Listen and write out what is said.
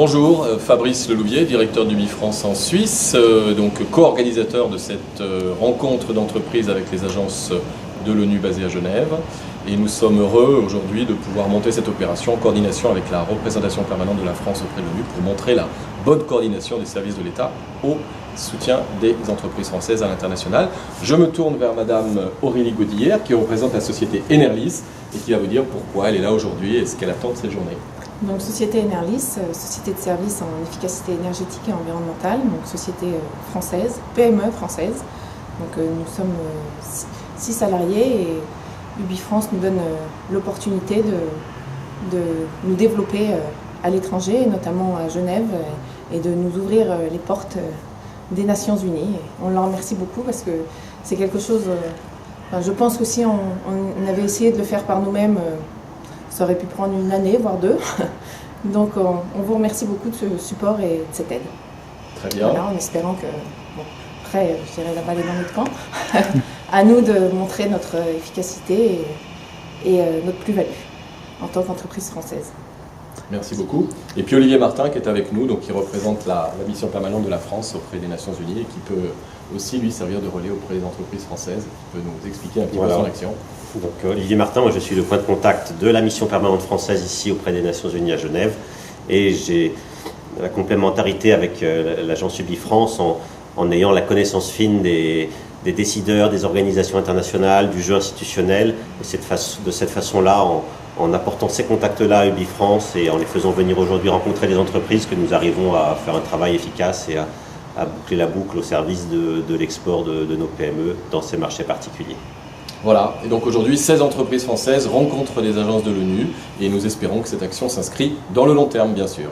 Bonjour, Fabrice Lelouvier, directeur d'UBI France en Suisse, donc co-organisateur de cette rencontre d'entreprise avec les agences de l'ONU basées à Genève. Et nous sommes heureux aujourd'hui de pouvoir monter cette opération en coordination avec la représentation permanente de la France auprès de l'ONU pour montrer la bonne coordination des services de l'État au soutien des entreprises françaises à l'international. Je me tourne vers Madame Aurélie Godillère qui représente la société Enerlis et qui va vous dire pourquoi elle est là aujourd'hui et ce qu'elle attend de cette journée. Donc société Enerlis, société de services en efficacité énergétique et environnementale, donc société française, PME française. Donc nous sommes 6 salariés et UBI France nous donne l'opportunité de nous développer à l'étranger, notamment à Genève, et de nous ouvrir les portes des Nations Unies. On leur remercie beaucoup parce que c'est quelque chose, je pense que si on avait essayé de le faire par nous-mêmes, ça aurait pu prendre une année, voire 2. Donc on vous remercie beaucoup de ce support et de cette aide. Très bien. Voilà, en espérant que, après je dirais la balle est dans notre camp, à nous de montrer notre efficacité et notre plus-value en tant qu'entreprise française. Merci beaucoup. Et puis Olivier Martin qui est avec nous, donc qui représente la mission permanente de la France auprès des Nations Unies et qui peut aussi lui servir de relais auprès des entreprises françaises, qui peut nous expliquer un petit peu son action. Donc Olivier Martin, moi je suis le point de contact de la mission permanente française ici auprès des Nations Unies à Genève et j'ai la complémentarité avec l'agence UBI France en ayant la connaissance fine des décideurs, des organisations internationales, du jeu institutionnel et de cette façon-là, en apportant ces contacts-là à UBI France et en les faisant venir aujourd'hui rencontrer des entreprises, que nous arrivons à faire un travail efficace et à boucler la boucle au service de l'export de nos PME dans ces marchés particuliers. Voilà, et donc aujourd'hui 16 entreprises françaises rencontrent des agences de l'ONU et nous espérons que cette action s'inscrit dans le long terme bien sûr.